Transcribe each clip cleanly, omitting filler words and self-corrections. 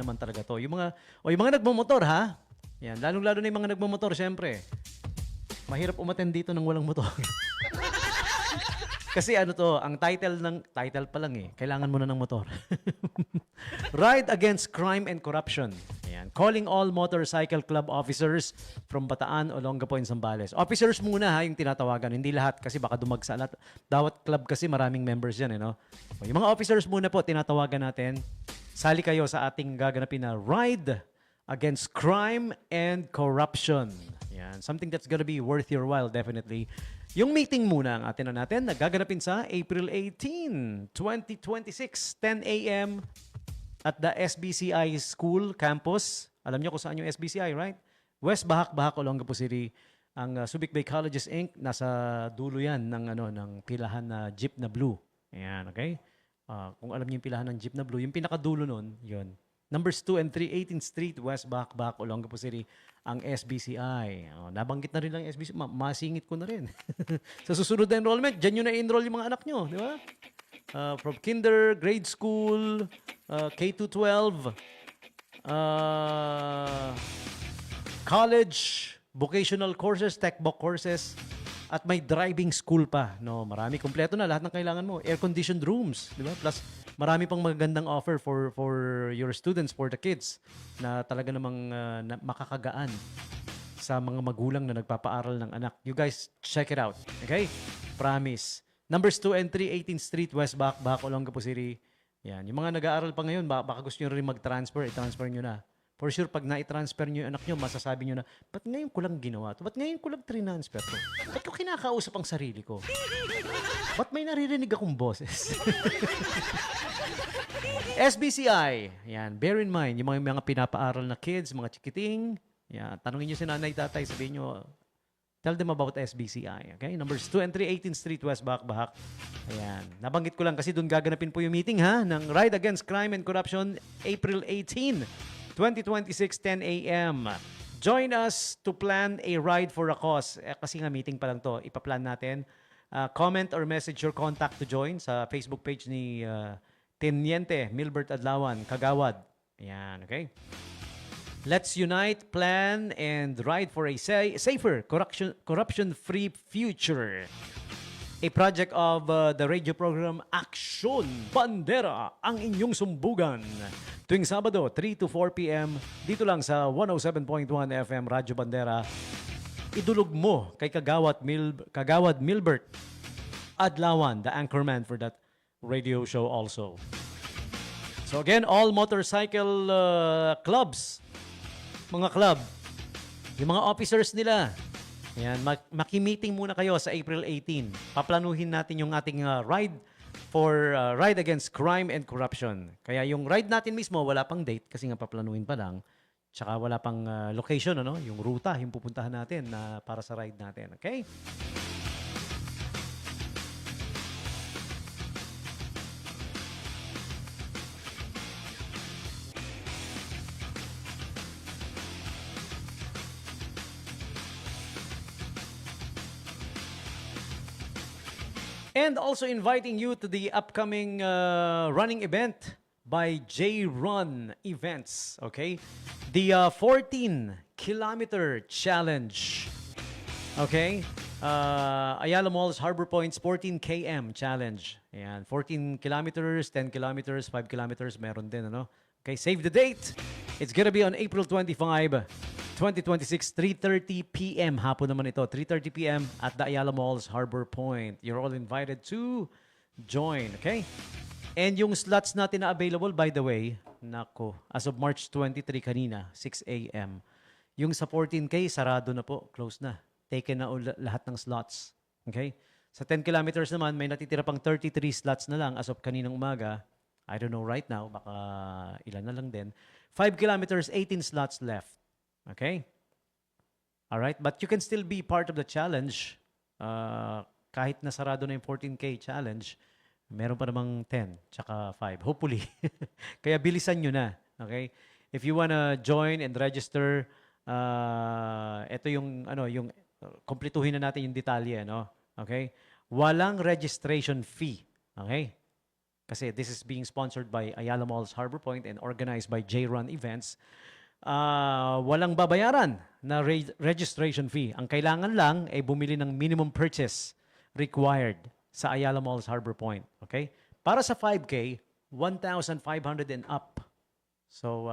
naman talaga to. Yung mga nagmomotor ha. Yan, lalong-lalo na yung mga nagmomotor, syempre. Mahirap umattend dito ng walang motor. Kasi ano to, ang title pa lang eh. Kailangan mo na ng motor. Ride Against Crime and Corruption. Ayan. Calling all motorcycle club officers from Bataan, Olongapo, and Zambales. Officers muna ha, yung tinatawagan. Hindi lahat kasi baka dumagsa lahat. Bawat club kasi maraming members yan eh, no? O, yung mga officers muna po, tinatawagan natin. Sali kayo sa ating gaganapin na Ride Against Crime and Corruption. Yan. Something that's gonna be worth your while, definitely. Yung meeting muna ang atin na natin, nagaganapin sa April 18, 2026, 10 a.m. at the SBCI School Campus. Alam niyo kung saan yung SBCI, right? West Bahak, Olongapo City. Ang Subic Bay Colleges Inc. nasa dulo yan ng pilahan na jeep na blue. Ayan, okay? Kung alam niyo yung pilahan ng jeep na blue, yung pinakadulo nun, yun. Numbers 2 and 3, 18th Street, West Bahak, Olongapo City, ang SBCI. Nabanggit na rin lang yung SBCI. Masingit ko na rin. Sa susunod na enrollment, dyan nyo na-enroll yung mga anak nyo. Di ba? From kinder, grade school, K-12, college, vocational courses, tech-book courses, at may driving school pa. No, marami, kompleto na lahat ng kailangan mo. Air-conditioned rooms, di ba? Plus, marami pang magagandang offer for your students, for the kids, na talaga namang na makakagaan sa mga magulang na nagpapaaral ng anak. You guys, check it out. Okay? Promise. Numbers 2 and 3, 18th Street, West Bahak, Olongapo City. Yan. Yung mga nag-aaral pa ngayon, baka gusto nyo rin mag-transfer, i-transfer nyo na. For sure, pag na-transfer nyo yung anak nyo, masasabi nyo na, ba't ngayon ko lang ginawa to? Ba't ngayon ko lang transfer to? Ba't ko kinakausap ang sarili ko? Ba't may naririnig akong boses? SBCI. Yan, bear in mind, yung mga pinapaaral na kids, mga chikiting, yan, tanungin nyo si nanay, tatay, sabihin nyo, tell them about SBCI. Okay? Numbers 2 and 3, 18th Street, West Bahak. Ayan. Nabanggit ko lang kasi doon gaganapin po yung meeting ha, ng Ride Against Crime and Corruption, April 18, 2026, 10 a.m. Join us to plan a ride for a cause. Kasi nga meeting pa lang to, ipaplan natin. Comment or message your contact to join sa Facebook page ni Teniente Milbert Adlawan, Kagawad. Ayan, okay? Let's unite, plan, and ride for a safer, corruption-free future. A project of the radio program Aksyon Bandera, ang inyong sumbugan. Tuwing Sabado, 3 to 4 p.m. dito lang sa 107.1 FM Radyo Bandera. Idulog mo kay Kagawad Milbert Adlawan, the anchorman for that radio show also. So again, all motorcycle clubs, mga club, yung mga officers nila, ayan, makimiting muna kayo sa April 18. Paplanuhin natin yung ating ride for Ride Against Crime and Corruption. Kaya yung ride natin mismo, wala pang date kasi nga paplanuhin pa lang. Tsaka wala pang location, ano? Yung ruta, yung pupuntahan natin na para sa ride natin. Okay? And also inviting you to the upcoming running event by J-Run Events, okay? The 14-kilometer challenge, okay? Ayala Malls Harbor Point's 14 km challenge. Ayan, 14 kilometers, 10 kilometers, 5 kilometers, meron din, ano? Okay, save the date. It's gonna be on April 25, 2026, 3:30 p.m. Hapon naman ito, 3:30 p.m. at the Ayala Malls Harbor Point. You're all invited to join, okay? And yung slots natin na available, by the way, nako, as of March 23 kanina, 6 a.m. Yung sa 14K, sarado na po, close na. Taken na lahat ng slots, okay? Sa 10 kilometers naman, may natitira pang 33 slots na lang as of kaninang umaga. I don't know right now, baka ilan na lang din. 5 kilometers, 18 slots left. Okay? Alright, but you can still be part of the challenge. Kahit nasarado na yung 14K challenge, meron pa namang 10, tsaka 5. Hopefully. Kaya bilisan nyo na. Okay? If you wanna join and register, ito yung, kumpletuhin na natin yung detalye, no? Okay? Walang registration fee. Okay? kasi this is being sponsored by Ayala Malls Harbor Point and organized by J-Run Events, walang babayaran na registration fee. Ang kailangan lang ay bumili ng minimum purchase required sa Ayala Malls Harbor Point. Okay? Para sa 5K, 1,500 and up. So,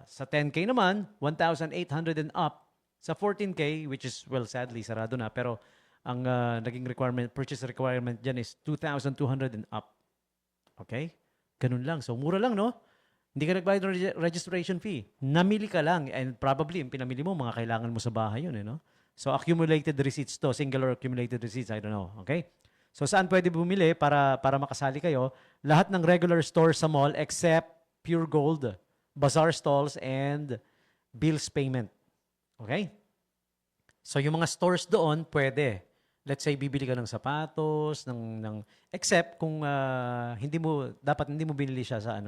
sa 10K naman, 1,800 and up. Sa 14K, which is, well, sadly, sarado na. Pero, ang naging purchase requirement dyan is 2,200 and up. Okay? Ganun lang. So, mura lang, no? Hindi ka nagbayad ng registration fee. Namili ka lang. And probably, yung pinamili mo, mga kailangan mo sa bahay yun, no? So, accumulated receipts to. Single or accumulated receipts, I don't know. Okay? So, saan pwede bumili para makasali kayo? Lahat ng regular stores sa mall except Pure Gold, Bazaar stalls, and bills payment. Okay? So, yung mga stores doon, pwede. Let's say, bibili ka ng sapatos, except kung dapat hindi mo binili siya sa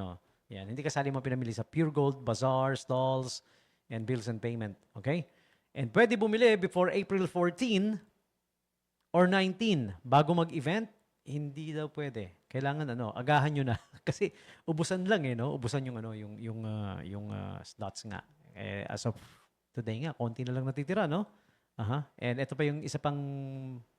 yan, hindi kasali mo pinamili sa Pure Gold, Bazaar, stalls, and bills and payment. Okay? And pwede bumili before April 14 or 19. Bago mag-event, hindi daw pwede. Kailangan agahan nyo na. Kasi ubusan lang no? Ubusan yung slots nga. As of today nga, konti na lang natitira, no? And ito pa yung isa pang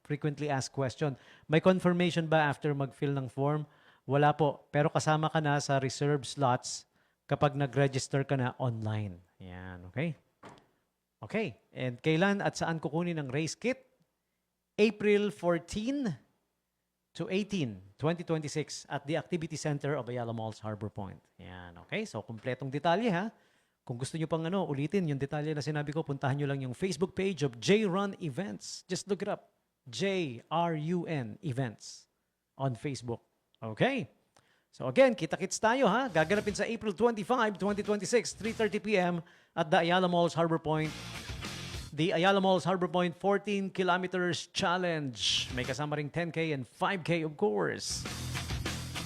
frequently asked question. May confirmation ba after mag-fill ng form? Wala po. Pero kasama ka na sa reserved slots kapag nag-register ka na online. Yan, okay? Okay. And kailan at saan kukunin ang race kit? April 14 to 18, 2026 at the Activity Center of Ayala Malls Harbor Point. Yan, okay? So, kumpletong detalye, ha? Kung gusto nyo pang ulitin yung detalye na sinabi ko, puntahan nyo lang yung Facebook page of J-Run Events. Just look it up. J-R-U-N Events on Facebook. Okay? So again, kita-kits tayo ha. Gaganapin sa April 25, 2026, 3:30 p.m. at the Ayala Malls Harbor Point. The Ayala Malls Harbor Point 14 Kilometers Challenge. May kasama ring 10K and 5K of course.